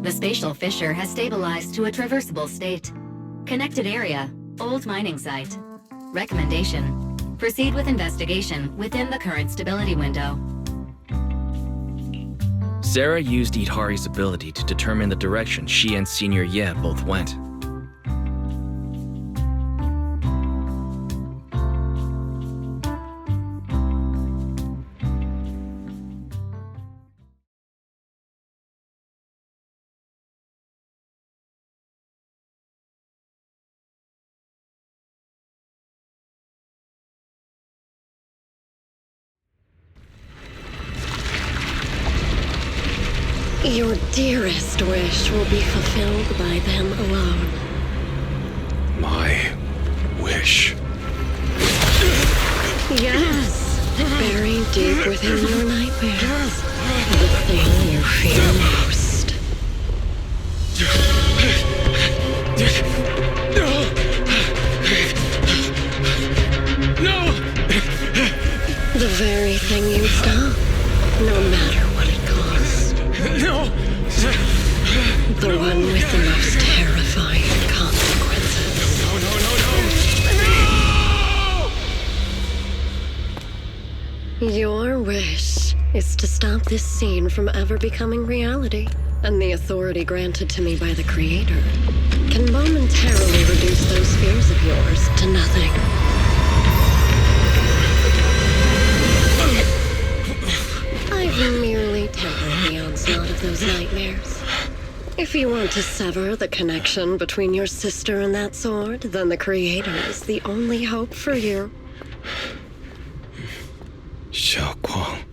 The spatial fissure has stabilized to a traversable state. Connected area, old mining site. Recommendation: proceed with investigation within the current stability window. Sarah used Idhari's ability to determine the direction she and Senior Ye both went. Your dearest wish will be fulfilled by them alone. My wish. Yes, buried deep within your nightmares. The thing you fear most. No! The very thing you stop, no matter what it costs. No! The one with the most terrifying consequences. No! Your wish is to stop this scene from ever becoming reality, and the authority granted to me by the Creator can momentarily reduce those fears of yours to nothing. I've merely tempered the onslaught of those nightmares. If you want to sever the connection between your sister and that sword, then the Creator is the only hope for you. Xiaoguang.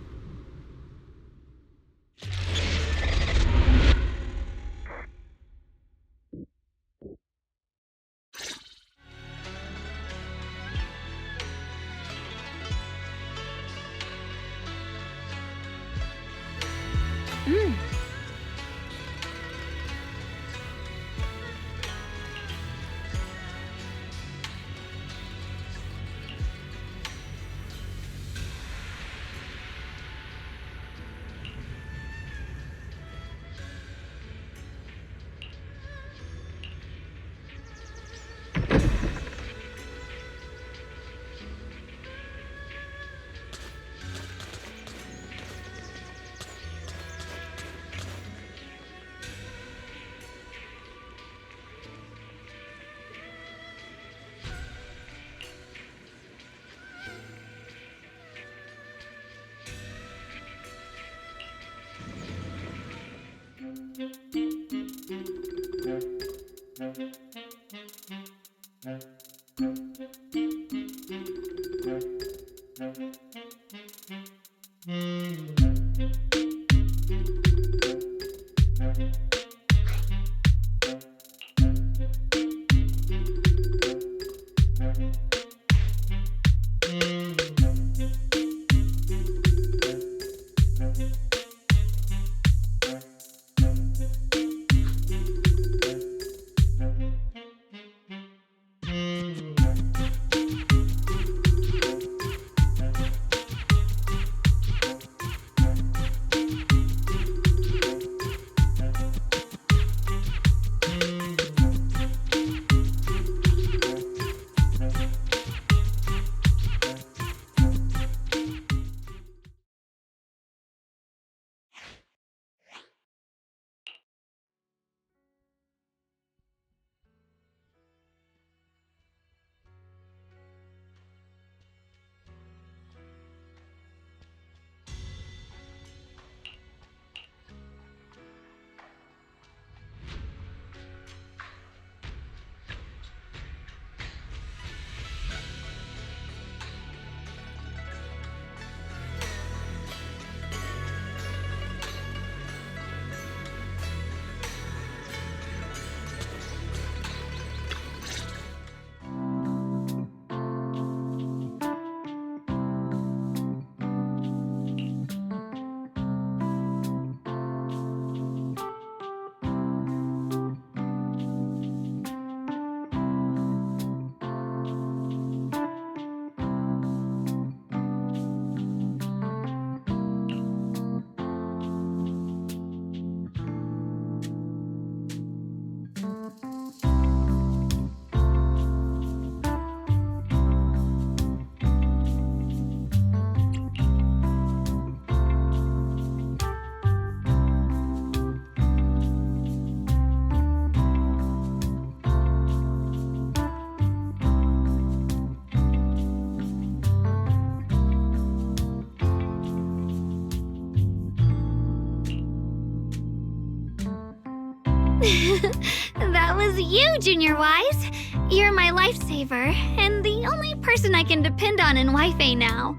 That was you, Junior Wise. You're my lifesaver, and the only person I can depend on in Wi-Fi now.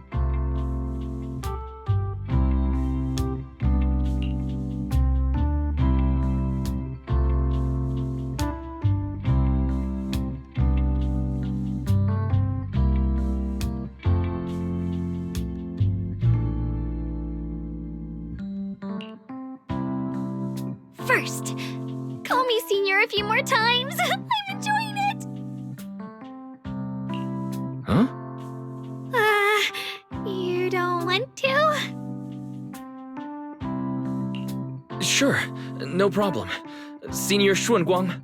First, call me Senior a few more times. I'm enjoying it. Huh? You don't want to? Sure, no problem. Senior Xuanguang.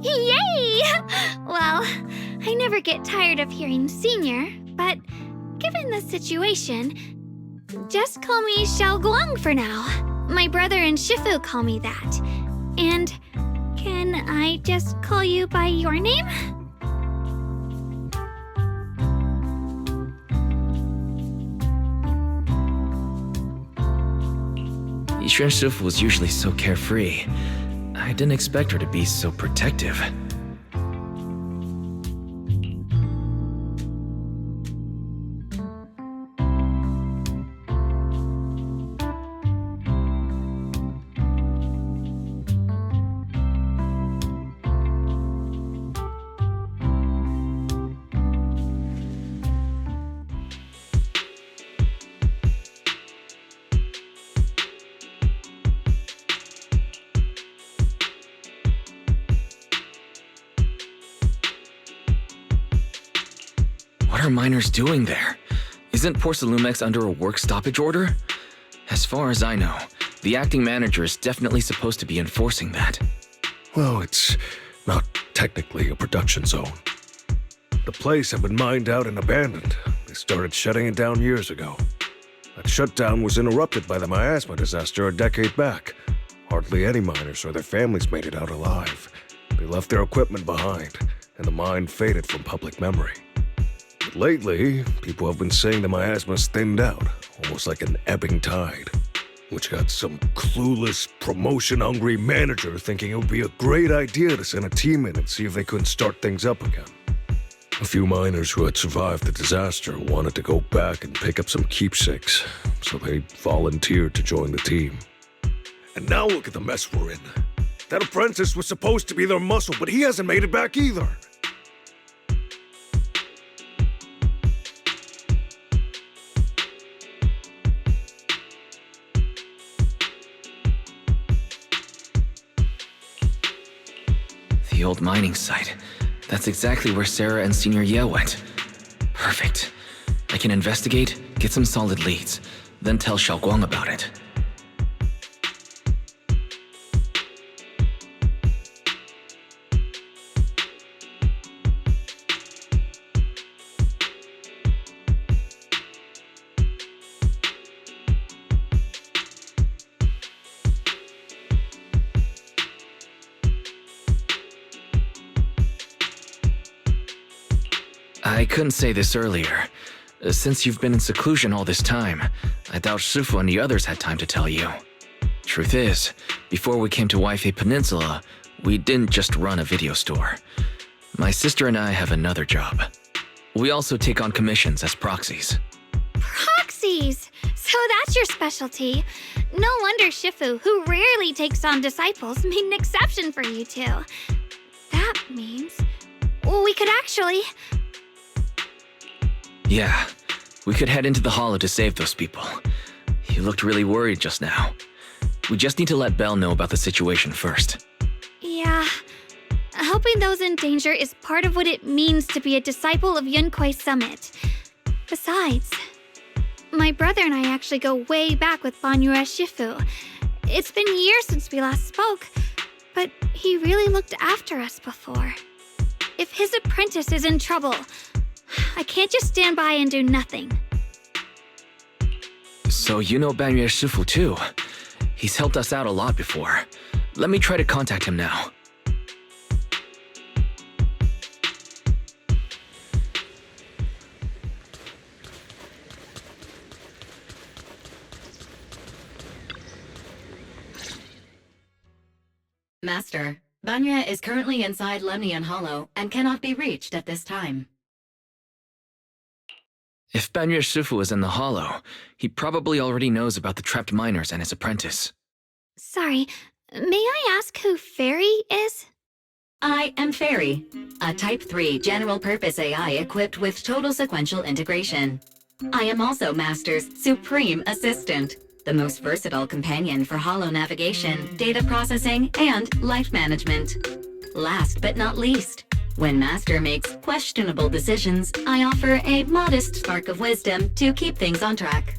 Yay! Well, I never get tired of hearing Senior, but given the situation, just call me Xiaoguang for now. My brother and Shifu call me that. And can I just call you by your name? Yixuan Shifu was usually so carefree. I didn't expect her to be so protective. What are miners doing there? Isn't Porcelumex under a work stoppage order? As far as I know, the acting manager is definitely supposed to be enforcing that. Well, it's not technically a production zone. The place had been mined out and abandoned. They started shutting it down years ago. That shutdown was interrupted by the miasma disaster a decade back. Hardly any miners or their families made it out alive. They left their equipment behind, and the mine faded from public memory. But lately, people have been saying the miasma's thinned out, almost like an ebbing tide, which got some clueless, promotion-hungry manager thinking it would be a great idea to send a team in and see if they couldn't start things up again. A few miners who had survived the disaster wanted to go back and pick up some keepsakes, so they volunteered to join the team. And now look at the mess we're in. That apprentice was supposed to be their muscle, but he hasn't made it back either. The old mining site. That's exactly where Sarah and Senior Ye went. Perfect. I can investigate, get some solid leads, then tell Xiaoguang about it. I couldn't say this earlier. Since you've been in seclusion all this time, I doubt Shifu and the others had time to tell you. Truth is, before we came to Wi-Fi Peninsula, we didn't just run a video store. My sister and I have another job. We also take on commissions as proxies. Proxies! So that's your specialty. No wonder Shifu, who rarely takes on disciples, made an exception for you two. That means we could actually... Yeah, we could head into the hollow to save those people. You looked really worried just now. We just need to let Belle know about the situation first. Yeah. Helping those in danger is part of what it means to be a disciple of Yunkuei Summit. Besides, my brother and I actually go way back with Banyu Shifu. It's been years since we last spoke, but he really looked after us before. If his apprentice is in trouble, I can't just stand by and do nothing. So you know Banyu Shifu too. He's helped us out a lot before. Let me try to contact him now. Master. Banya is currently inside Lemnian Hollow and cannot be reached at this time. If Banya Shifu is in the hollow, he probably already knows about the trapped miners and his apprentice. Sorry, may I ask who Fairy is? I am Fairy, a Type 3 general-purpose AI equipped with total sequential integration. I am also Master's supreme assistant, the most versatile companion for hollow navigation, data processing, and life management. Last but not least, when Master makes questionable decisions, I offer a modest spark of wisdom to keep things on track.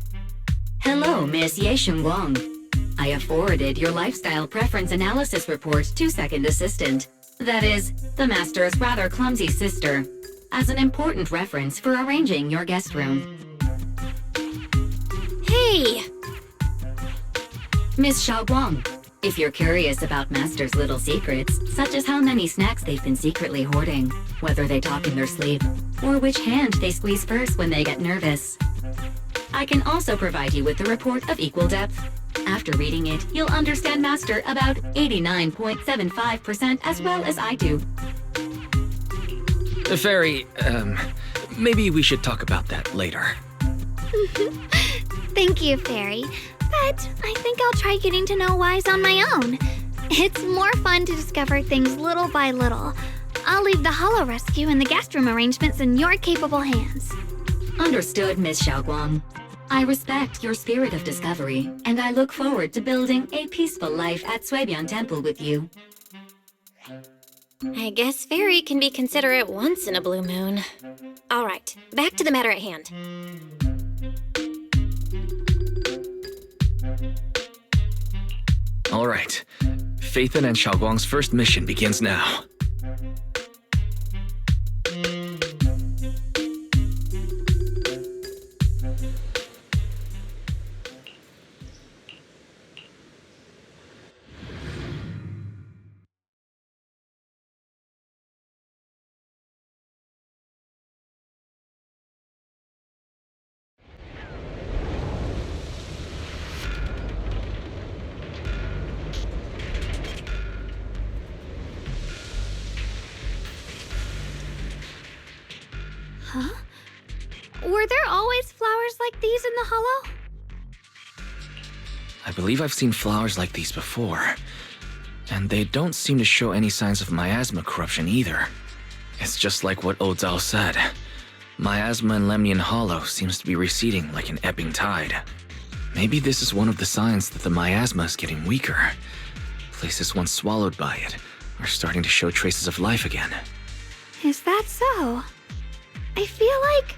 Hello, Miss Ye Shunguang. I have forwarded your lifestyle preference analysis report to Second Assistant, that is, the Master's rather clumsy sister, as an important reference for arranging your guest room. Hey! Miss Xiaoguang, if you're curious about Master's little secrets, such as how many snacks they've been secretly hoarding, whether they talk in their sleep, or which hand they squeeze first when they get nervous, I can also provide you with the report of equal depth. After reading it, you'll understand Master about 89.75% as well as I do. Fairy, maybe we should talk about that later. Thank you, Fairy. But I think I'll try getting to know Wise on my own. It's more fun to discover things little by little. I'll leave the Hollow Rescue and the guest room arrangements in your capable hands. Understood, Miss Xiaoguang. I respect your spirit of discovery, and I look forward to building a peaceful life at Suibian Temple with you. I guess Fairy can be considerate once in a blue moon. All right, back to the matter at hand. All right. Phaethon and Xiaoguang's first mission begins now. Huh? Were there always flowers like these in the Hollow? I believe I've seen flowers like these before. And they don't seem to show any signs of miasma corruption either. It's just like what Ozao said. Miasma in Lemnian Hollow seems to be receding like an ebbing tide. Maybe this is one of the signs that the miasma is getting weaker. Places once swallowed by it are starting to show traces of life again. Is that so? I feel like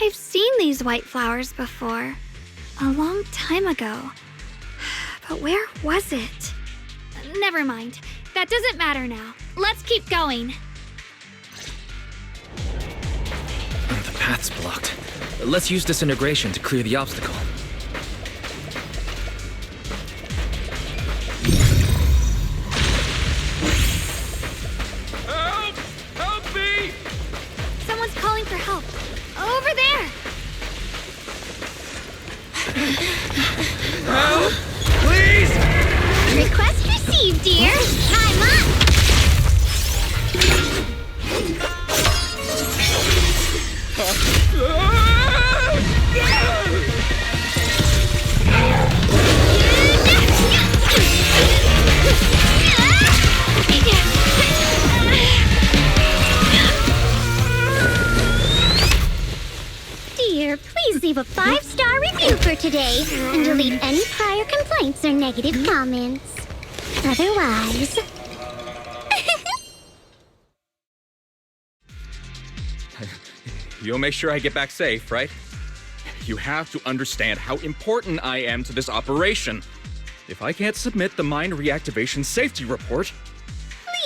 I've seen these white flowers before. A long time ago. But where was it? Never mind. That doesn't matter now. Let's keep going. The path's blocked. Let's use disintegration to clear the obstacle. Help! Help me! Someone's calling for help. Over there! Help! Please! Request received, dear. Time up! Dear, please leave a 5-star review for today and delete any prior complaints or negative comments. Otherwise... You'll make sure I get back safe, right? You have to understand how important I am to this operation. If I can't submit the mine reactivation safety report...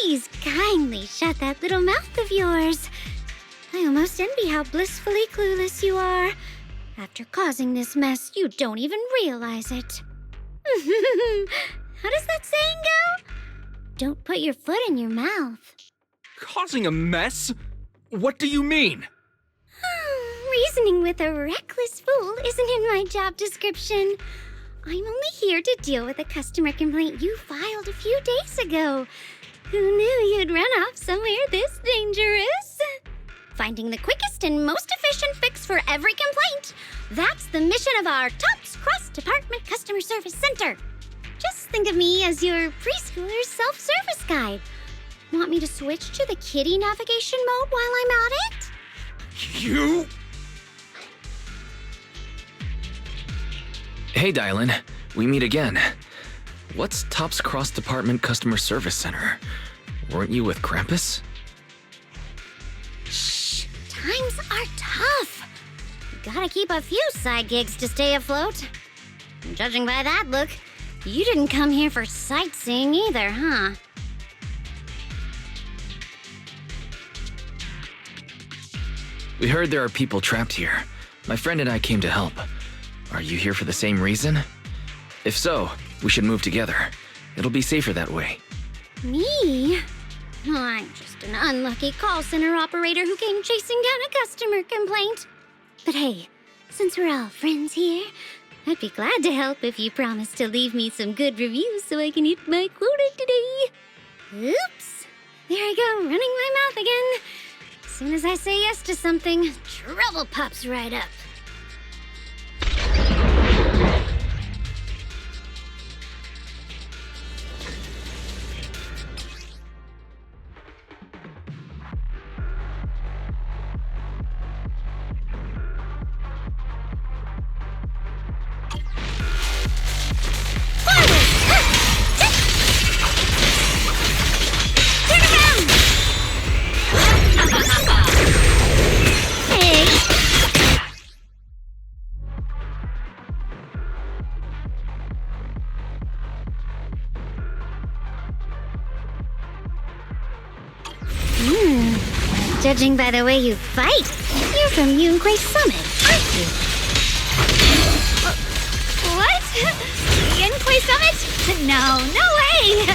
Please kindly shut that little mouth of yours. I almost envy how blissfully clueless you are. After causing this mess, you don't even realize it. How does that saying go? Don't put your foot in your mouth. Causing a mess? What do you mean? Reasoning with a reckless fool isn't in my job description. I'm only here to deal with a customer complaint you filed a few days ago. Who knew you'd run off somewhere this dangerous? Finding the quickest and most efficient fix for every complaint. That's the mission of our TOPS Cross-Department Customer Service Center. Just think of me as your preschooler's self-service guide. Want me to switch to the kiddie navigation mode while I'm at it? You? Hey, Dylan. We meet again. What's TOPS Cross Department Customer Service Center? Weren't you with Krampus? Shh! Times are tough. Gotta keep a few side gigs to stay afloat. And judging by that look, you didn't come here for sightseeing either, huh? We heard there are people trapped here. My friend and I came to help. Are you here for the same reason? If so, we should move together. It'll be safer that way. Me? Oh, I'm just an unlucky call center operator who came chasing down a customer complaint. But hey, since we're all friends here, I'd be glad to help if you promise to leave me some good reviews so I can hit my quota today. Oops! There I go, running my mouth again. As soon as I say yes to something, trouble pops right up. Judging by the way you fight, you're from Yunquay Summit, aren't you? What? Yunquay Summit? No way!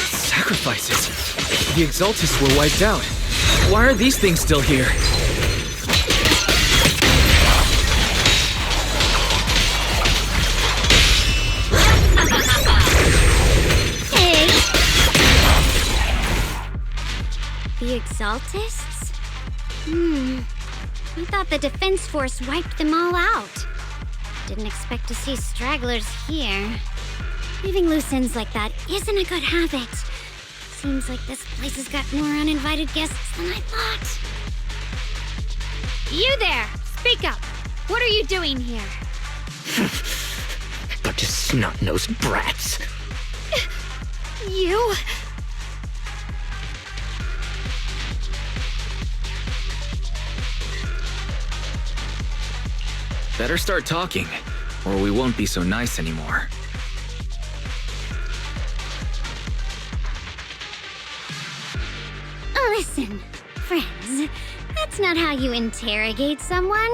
Sacrifices. The Exaltists were wiped out. Why are these things still here? Hey! The Exaltists? I thought the Defense Force wiped them all out. Didn't expect to see stragglers here. Leaving loose ends like that isn't a good habit. Seems like this place has got more uninvited guests than I thought. You there! Speak up! What are you doing here? Bunch of snot-nosed brats. You? Better start talking, or we won't be so nice anymore. Listen, friends, that's not how you interrogate someone.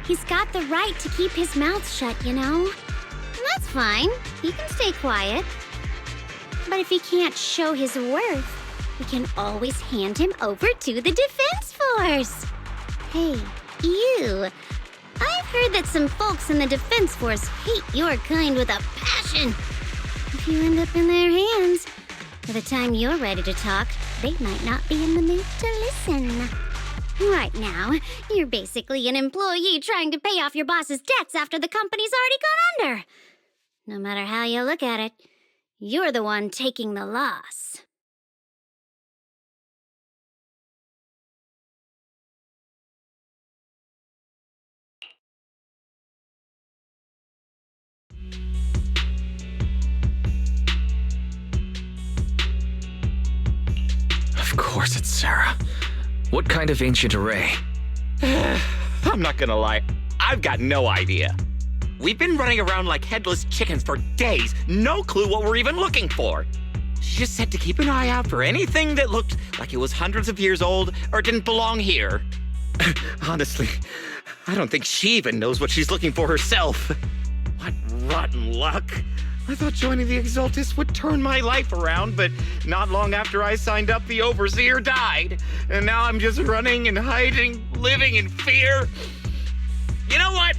He's got the right to keep his mouth shut, you know? And that's fine. He can stay quiet. But if he can't show his worth, we can always hand him over to the Defense Force. Hey, you. I've heard that some folks in the Defense Force hate your kind with a passion. If you end up in their hands, by the time you're ready to talk, they might not be in the mood to listen. Right now, you're basically an employee trying to pay off your boss's debts after the company's already gone under. No matter how you look at it, You're the one taking the loss. Of course it's Sarah. What kind of ancient array? I'm not gonna lie, I've got no idea. We've been running around like headless chickens for days, no clue what we're even looking for. She just said to keep an eye out for anything that looked like it was hundreds of years old or didn't belong here. Honestly, I don't think she even knows what she's looking for herself. What rotten luck. I thought joining the Exaltus would turn my life around, but not long after I signed up, the Overseer died. And now I'm just running and hiding, living in fear. You know what?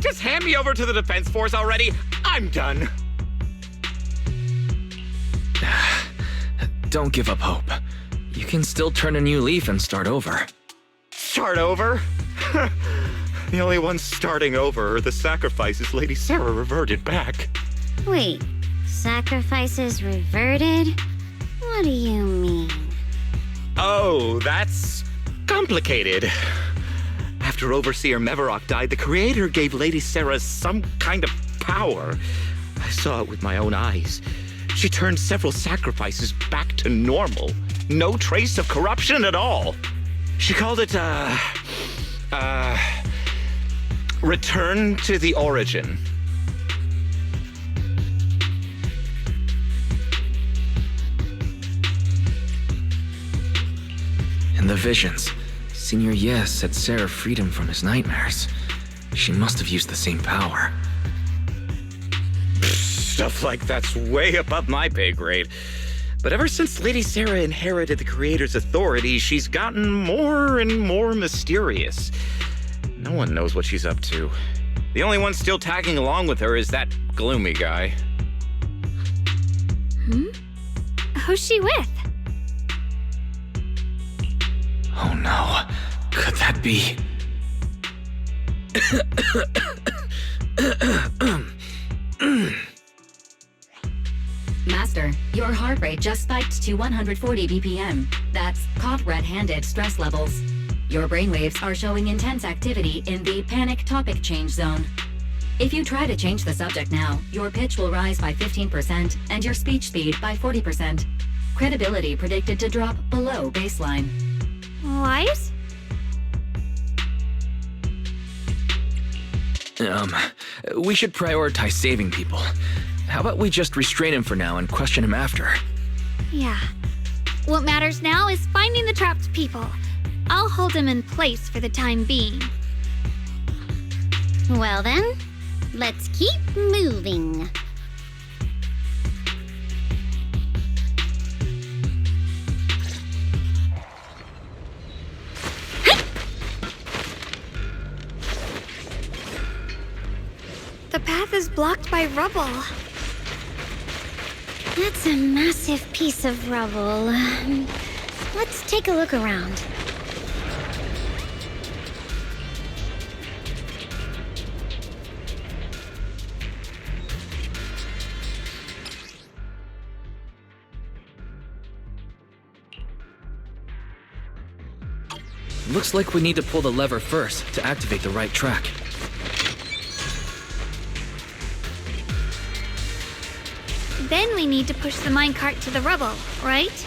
Just hand me over to the Defense Force already. I'm done. Don't give up hope. You can still turn a new leaf and start over. Start over? The only ones starting over are the sacrifices Lady Sarah reverted back. Wait, sacrifices reverted? What do you mean? Oh, that's complicated. After Overseer Mevarok died, the Creator gave Lady Sarah some kind of power. I saw it with my own eyes. She turned several sacrifices back to normal. No trace of corruption at all. She called it, return to the origin. In the visions, Senior Yes said Sarah freed him from his nightmares. She must have used the same power. Stuff like that's way above my pay grade. But ever since Lady Sarah inherited the Creator's authority, she's gotten more and more mysterious. No one knows what she's up to. The only one still tagging along with her is that gloomy guy. Who's she with? Oh no, could that be? Master, your heart rate just spiked to 140 BPM. That's caught red-handed stress levels. Your brainwaves are showing intense activity in the panic topic change zone. If you try to change the subject now, your pitch will rise by 15% and your speech speed by 40%. Credibility predicted to drop below baseline. Wise? We should prioritize saving people. How about we just restrain him for now and question him after? Yeah. What matters now is finding the trapped people. I'll hold him in place for the time being. Well then, let's keep moving. The path is blocked by rubble. That's a massive piece of rubble. Let's take a look around. Looks like we need to pull the lever first to activate the right track. Then we need to push the minecart to the rubble, right?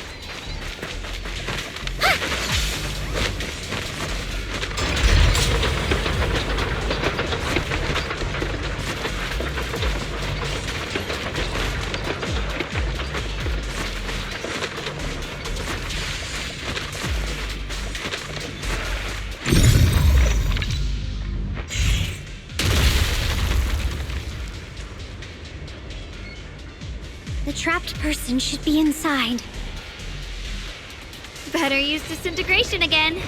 The trapped person should be inside. Better use disintegration again.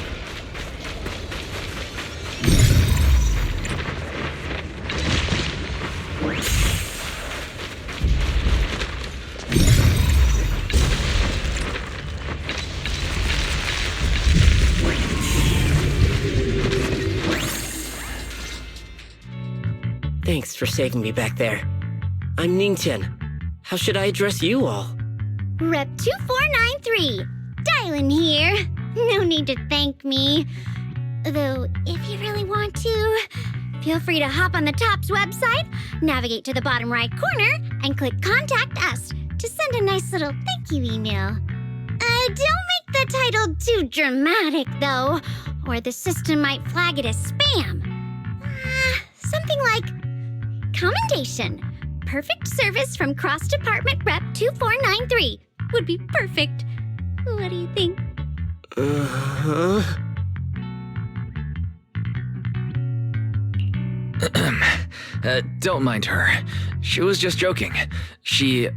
Thanks for saving me back there. I'm Ningtian. How should I address you all? Rep 2493. Dylan here. No need to thank me. Though, if you really want to, feel free to hop on the TOPS website, navigate to the bottom right corner, and click Contact Us to send a nice little thank you email. Don't make the title too dramatic, though, or the system might flag it as spam. Something like Commendation. Perfect service from Cross Department Rep 2493 would be perfect. What do you think? Don't mind her. She was just joking. She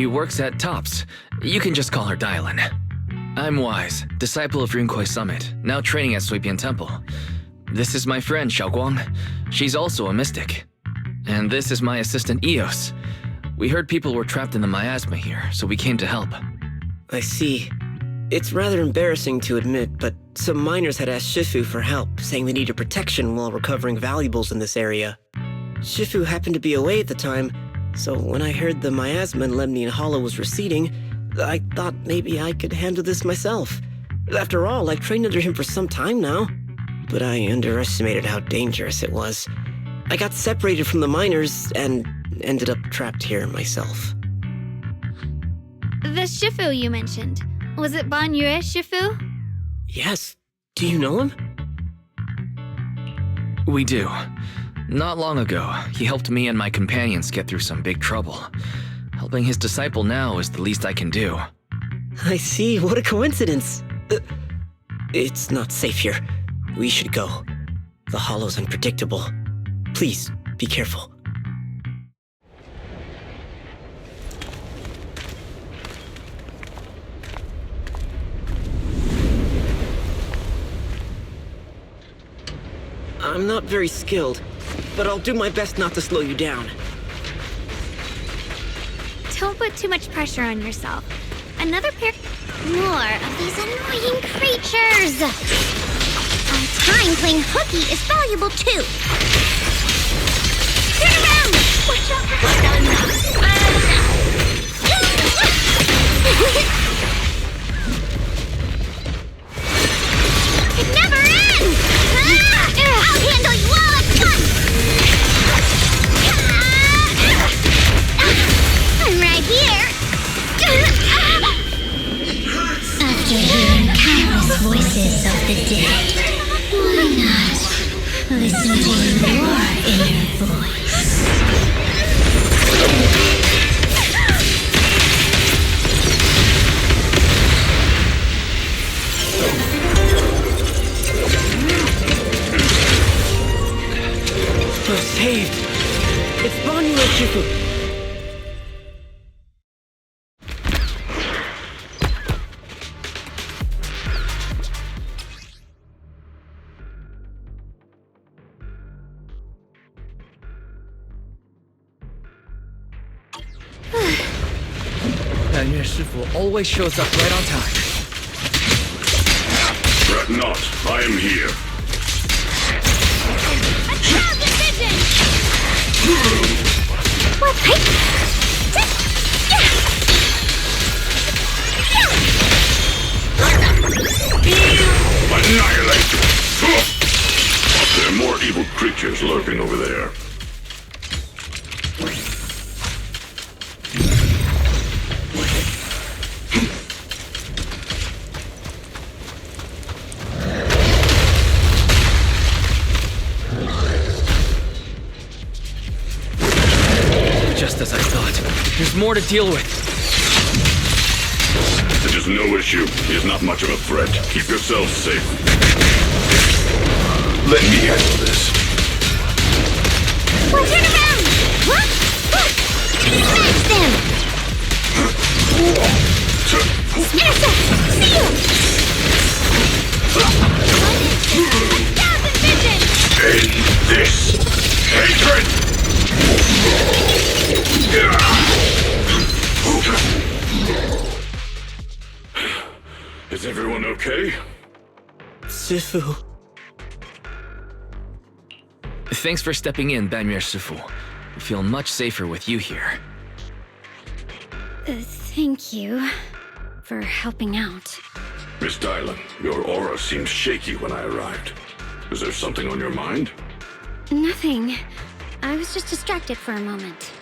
works at TOPS. You can just call her Dylan. I'm Wise, disciple of Yunkwei Summit, now training at Suibian Temple. This is my friend, Xiaoguang. She's also a mystic. And this is my assistant, Eos. We heard people were trapped in the miasma here, so we came to help. I see. It's rather embarrassing to admit, but some miners had asked Shifu for help, saying they needed protection while recovering valuables in this area. Shifu happened to be away at the time, so when I heard the miasma in Lemnian Hollow was receding, I thought maybe I could handle this myself. After all, I've trained under him for some time now. But I underestimated how dangerous it was. I got separated from the miners and ended up trapped here myself. The Shifu you mentioned, was it Ban Yue Shifu? Yes. Do you know him? We do. Not long ago, he helped me and my companions get through some big trouble. Helping his disciple now is the least I can do. I see. What a coincidence. It's not safe here. We should go. The hollow's unpredictable. Please, be careful. I'm not very skilled, but I'll do my best not to slow you down. Don't put too much pressure on yourself. Another pair... More of these annoying creatures! Our time playing hooky is valuable too! Turn around! Watch out for It never ends! I'll handle you all at once! I'm right here! After hearing countless voices of the dead, why not listen to your inner voice? We're saved! It's Banyu Shifu! Yue Shifu always shows up right on time. Fret not, I am here. Annihilate! There are more evil creatures lurking over there. Just as I thought. There's more to deal with. It is no issue. He is not much of a threat. Keep yourselves safe. Let me handle this. Well, turn around! What? Smash them! Intercept! Seal! A thousand vision! End this! Hatred! Is everyone okay? Shifu. Thanks for stepping in, Banyu Shifu. I feel much safer with you here. Thank you for helping out. Miss Dylan, your aura seemed shaky when I arrived. Is there something on your mind? Nothing. I was just distracted for a moment.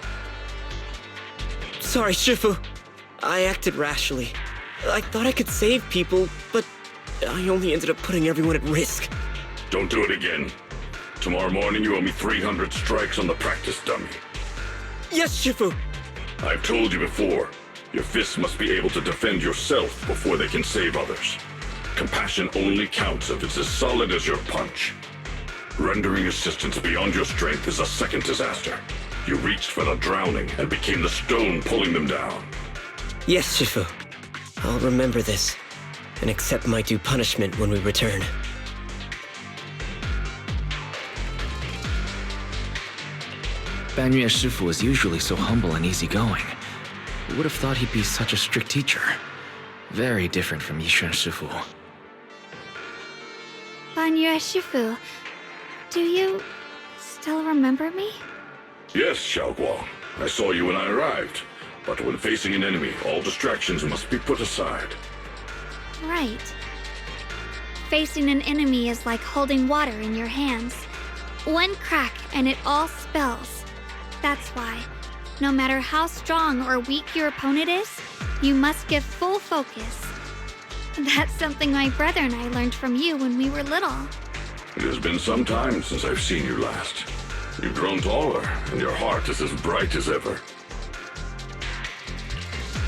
Sorry, Shifu. I acted rashly. I thought I could save people, but I only ended up putting everyone at risk. Don't do it again. Tomorrow morning you owe me 300 strikes on the practice dummy. Yes, Shifu! I've told you before, your fists must be able to defend yourself before they can save others. Compassion only counts if it's as solid as your punch. Rendering assistance beyond your strength is a second disaster. You reached for the drowning and became the stone pulling them down. Yes, Shifu. I'll remember this, and accept my due punishment when we return. Banyue Shifu is usually so humble and easygoing. Who would have thought he'd be such a strict teacher? Very different from Yixuan Shifu. Banyue Shifu, do you still remember me? Yes, Xiaoguang. I saw you when I arrived. But when facing an enemy, all distractions must be put aside. Right. Facing an enemy is like holding water in your hands. One crack and it all spills. That's why, no matter how strong or weak your opponent is, you must give full focus. That's something my brother and I learned from you when we were little. It has been some time since I've seen you last. You've grown taller, and your heart is as bright as ever.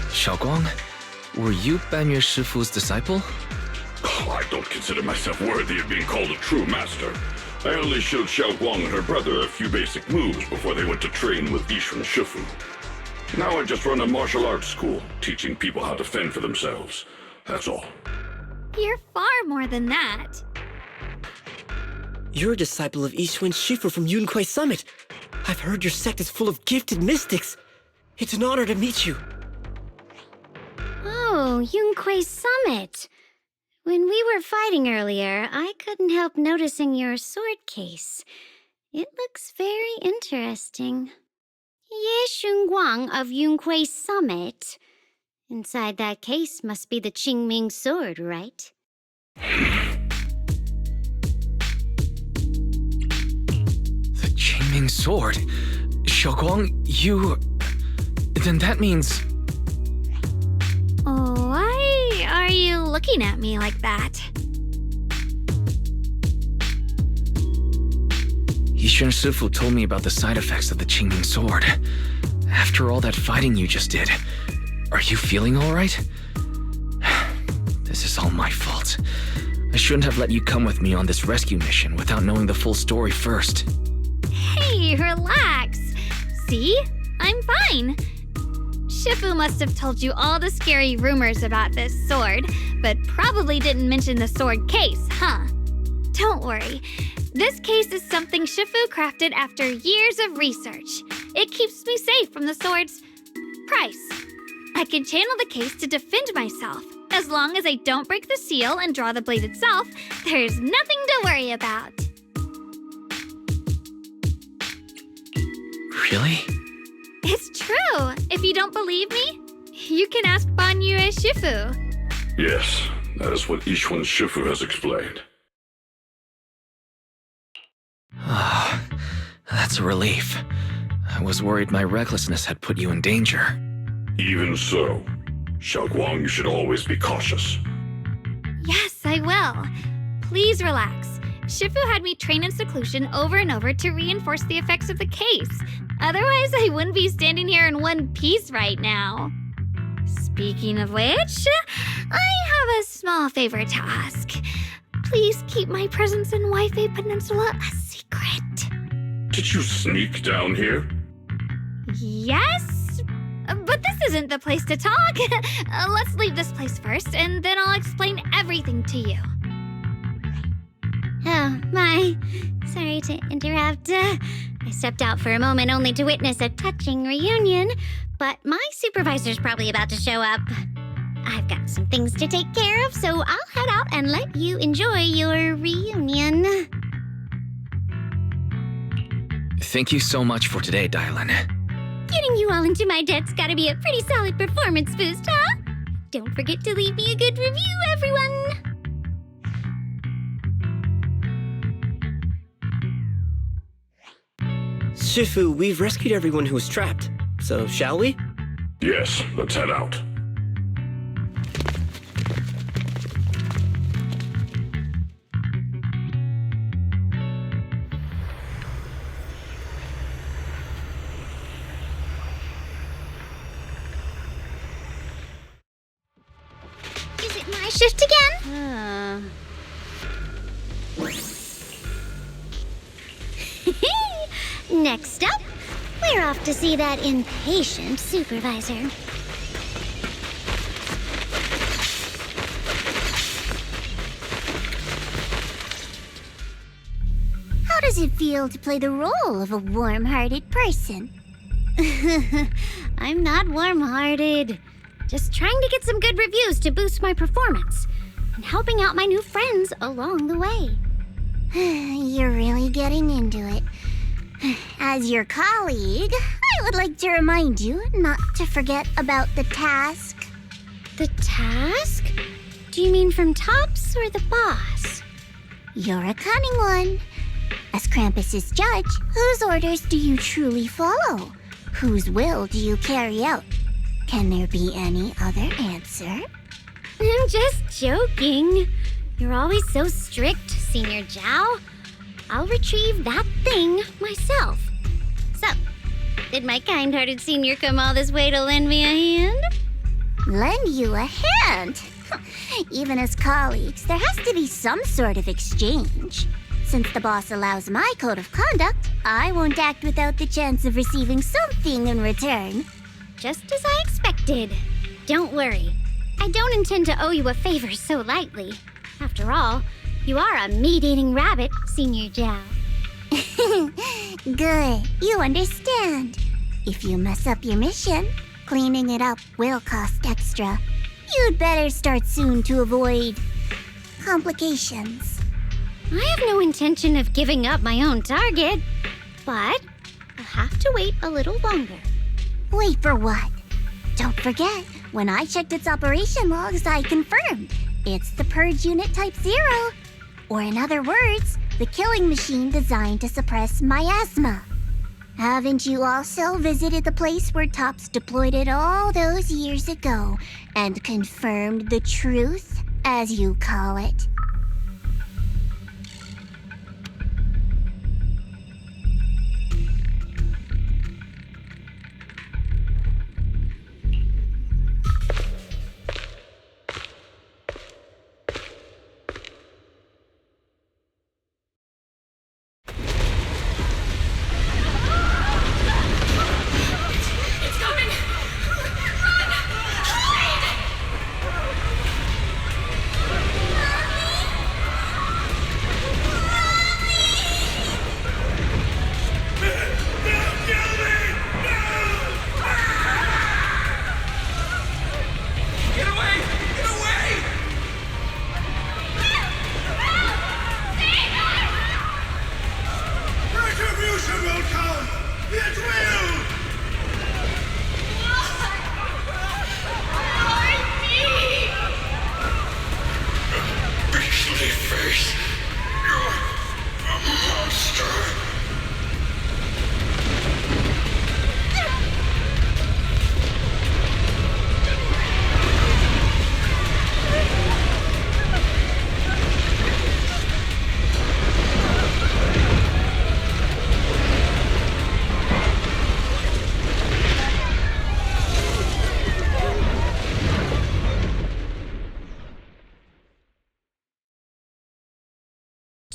Xiaoguang, were you Banyue Shifu's disciple? Oh, I don't consider myself worthy of being called a true master. I only showed Xiaoguang and her brother a few basic moves before they went to train with Yixuan Shifu. Now I just run a martial arts school, teaching people how to fend for themselves. That's all. You're far more than that. You're a disciple of Yixuan Shifu from Yunquai Summit. I've heard your sect is full of gifted mystics. It's an honor to meet you. Oh, Yunquai Summit. When we were fighting earlier, I couldn't help noticing your sword case. It looks very interesting. Ye Shunguang of Yunquai Summit. Inside that case must be the Qingming sword, right? The Qingming sword? Xiaoguang, you... Then that means... Why are you looking at me like that? Yixuan Shifu told me about the side effects of the Qingming sword. After all that fighting you just did, are you feeling all right? This is all my fault. I shouldn't have let you come with me on this rescue mission without knowing the full story first. Hey, relax. See? I'm fine. Shifu must have told you all the scary rumors about this sword, but probably didn't mention the sword case, huh? Don't worry. This case is something Shifu crafted after years of research. It keeps me safe from the sword's price. I can channel the case to defend myself. As long as I don't break the seal and draw the blade itself, there's nothing to worry about. Really? It's true. If you don't believe me, you can ask Banyue Shifu. Yes, that is what Yixuan Shifu has explained. Ah, that's a relief. I was worried my recklessness had put you in danger. Even so, Xiaoguang, you should always be cautious. Yes, I will. Please relax. Shifu had me train in seclusion over and over to reinforce the effects of the case. Otherwise, I wouldn't be standing here in one piece right now. Speaking of which, I have a small favor to ask. Please keep my presence in Waifei Peninsula a secret. Did you sneak down here? Yes? But this isn't the place to talk. Let's leave this place first, and then I'll explain everything to you. Oh, my. Sorry to interrupt. I stepped out for a moment only to witness a touching reunion, but my supervisor's probably about to show up. I've got some things to take care of, so I'll head out and let you enjoy your reunion. Thank you so much for today, Dylan. Getting you all into my debt's gotta be a pretty solid performance boost, huh? Don't forget to leave me a good review, everyone! Shifu, we've rescued everyone who was trapped. So, shall we? Yes, let's head out. Is it my shift again? Next up, we're off to see that impatient supervisor. How does it feel to play the role of a warm-hearted person? I'm not warm-hearted. Just trying to get some good reviews to boost my performance, and helping out my new friends along the way. You're really getting into it. As your colleague, I would like to remind you not to forget about the task. The task? Do you mean from Tops or the boss? You're a cunning one. As Krampus's judge, whose orders do you truly follow? Whose will do you carry out? Can there be any other answer? I'm just joking. You're always so strict, Senior Zhao. I'll retrieve that thing myself. So, did my kind-hearted senior come all this way to lend me a hand? Lend you a hand? Even as colleagues, there has to be some sort of exchange. Since the boss allows my code of conduct, I won't act without the chance of receiving something in return. Just as I expected. Don't worry. I don't intend to owe you a favor so lightly. After all, you are a meat-eating rabbit, Senior Zhao. Good. You understand. If you mess up your mission, cleaning it up will cost extra. You'd better start soon to avoid complications. I have no intention of giving up my own target, but I'll have to wait a little longer. Wait for what? Don't forget, when I checked its operation logs, I confirmed it's the Purge Unit Type 0. Or in other words, the killing machine designed to suppress miasma. Haven't you also visited the place where Tops deployed it all those years ago and confirmed the truth, as you call it?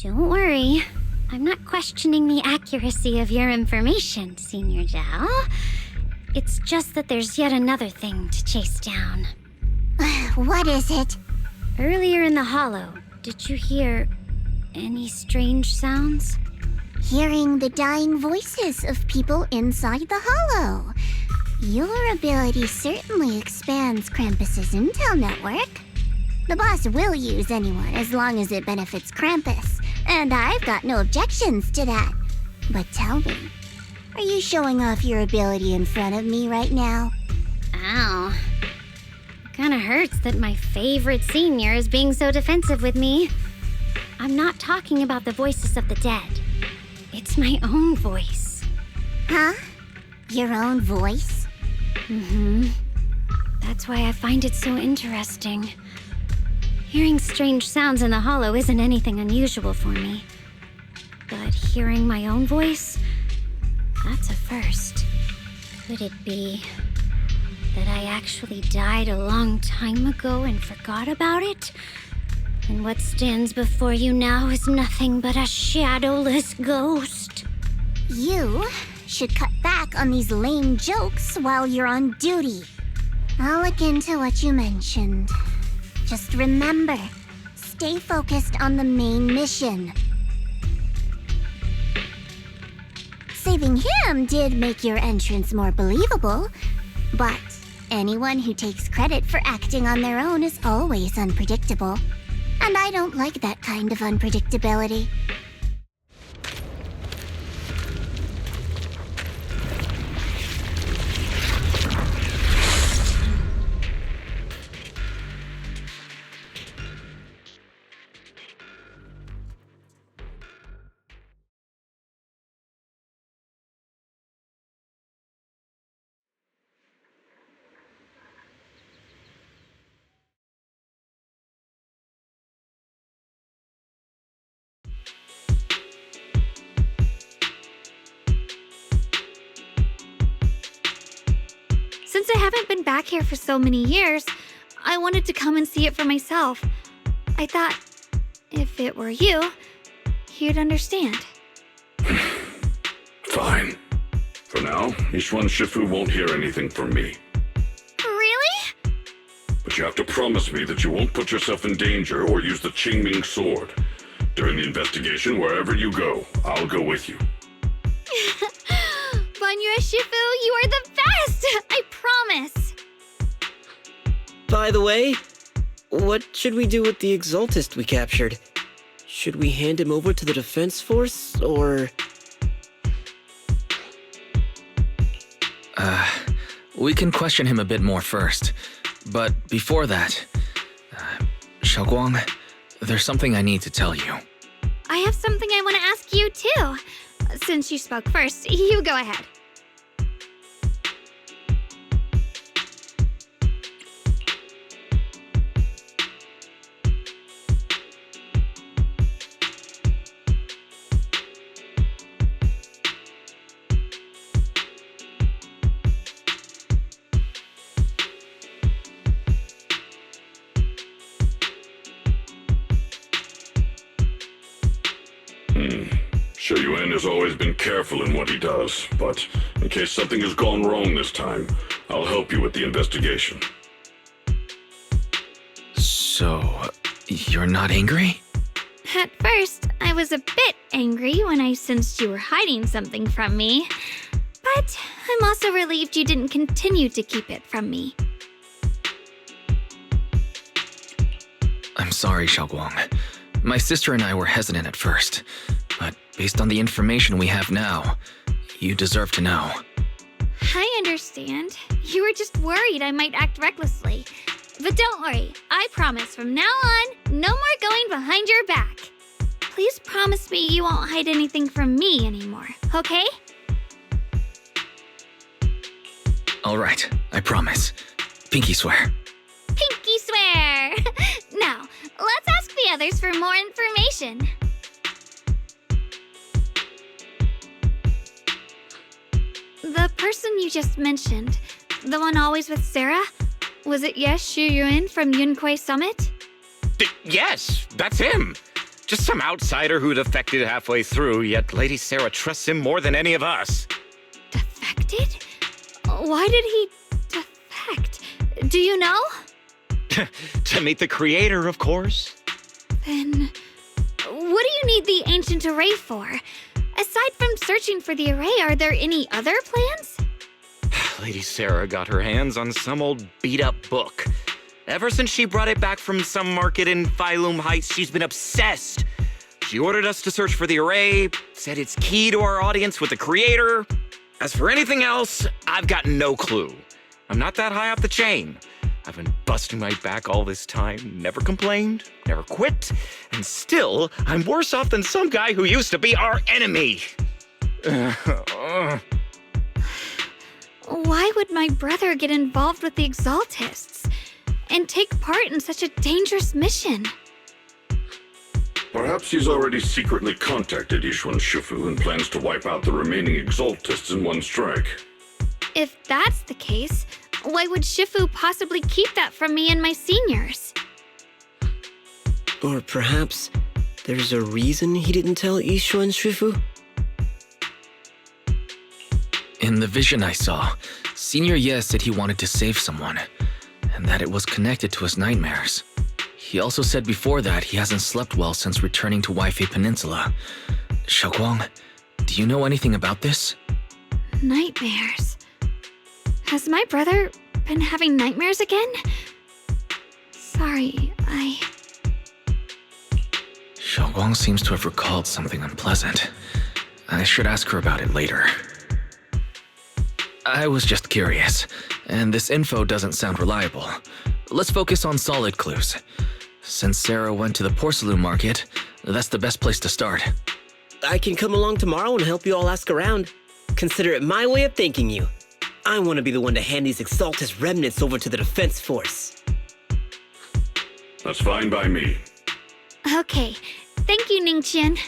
Don't worry. I'm not questioning the accuracy of your information, Senior Zhao. It's just that there's yet another thing to chase down. What is it? Earlier in the hollow, did you hear any strange sounds? Hearing the dying voices of people inside the hollow. Your ability certainly expands Krampus's intel network. The boss will use anyone as long as it benefits Krampus, and I've got no objections to that. But tell me, Are you showing off your ability in front of me right now? Ow. It kinda hurts that my favorite senior is being so defensive with me. I'm not talking about the voices of the dead. It's my own voice. Huh? Your own voice? Mm-hmm. That's why I find it so interesting. Hearing strange sounds in the hollow isn't anything unusual for me. But hearing my own voice, that's a first. Could it be that I actually died a long time ago and forgot about it? And what stands before you now is nothing but a shadowless ghost. You should cut back on these lame jokes while you're on duty. I'll look into what you mentioned. Just remember, stay focused on the main mission. Saving him did make your entrance more believable, but anyone who takes credit for acting on their own is always unpredictable. And I don't like that kind of unpredictability. Since I haven't been back here for so many years, I wanted to come and see it for myself. I thought, if it were you, you'd understand. Fine. For now, Ishwan Shifu won't hear anything from me. Really? But you have to promise me that you won't put yourself in danger or use the Qingming sword. During the investigation, wherever you go, I'll go with you. Banyue Shifu, you are the best! I promise! By the way, what should we do with the Exaltist we captured? Should we hand him over to the defense force, or...? We can question him a bit more first. But before that, Xiaoguang, there's something I need to tell you. I have something I want to ask you, too. Since you spoke first, you go ahead. Shuyuan has always been careful in what he does, but in case something has gone wrong this time, I'll help you with the investigation. So, you're not angry? At first, I was a bit angry when I sensed you were hiding something from me. But I'm also relieved you didn't continue to keep it from me. I'm sorry, Xiaoguang. My sister and I were hesitant at first, but based on the information we have now, you deserve to know. I understand. You were just worried I might act recklessly. But don't worry, I promise from now on, no more going behind your back. Please promise me you won't hide anything from me anymore, okay? All right, I promise. Pinky swear. Pinky swear! Now, let's ask the others for more information. The person you just mentioned, the one always with Sarah, was it Yes Shuyuan from Yunquei Summit? Yes, that's him. Just some outsider who defected halfway through, yet Lady Sarah trusts him more than any of us. Defected? Why did he defect? Do you know? To meet the creator, of course. Then, what do you need the ancient array for? Aside from searching for the array, are there any other plans? Lady Sarah got her hands on some old beat-up book. Ever since she brought it back from some market in Phylum Heights, she's been obsessed. She ordered us to search for the array, said it's key to our audience with the creator. As for anything else, I've got no clue. I'm not that high up the chain. I've been busting my back all this time, never complained, never quit, and still, I'm worse off than some guy who used to be our enemy. Why would my brother get involved with the Exaltists and take part in such a dangerous mission? Perhaps he's already secretly contacted Ishuan Shifu and plans to wipe out the remaining Exaltists in one strike. If that's the case, why would Shifu possibly keep that from me and my seniors? Or perhaps there's a reason he didn't tell Ishuan Shifu? In the vision I saw, Senior Ye said he wanted to save someone, and that it was connected to his nightmares. He also said before that he hasn't slept well since returning to Waifei Peninsula. Xiaoguang, do you know anything about this? Nightmares. Has my brother been having nightmares again? Sorry, Xiaoguang seems to have recalled something unpleasant. I should ask her about it later. I was just curious, and this info doesn't sound reliable. Let's focus on solid clues. Since Sarah went to the porcelain market, that's the best place to start. I can come along tomorrow and help you all ask around. Consider it my way of thanking you. I want to be the one to hand these Exaltus remnants over to the defense force. That's fine by me. okay. Thank you, Ningqian.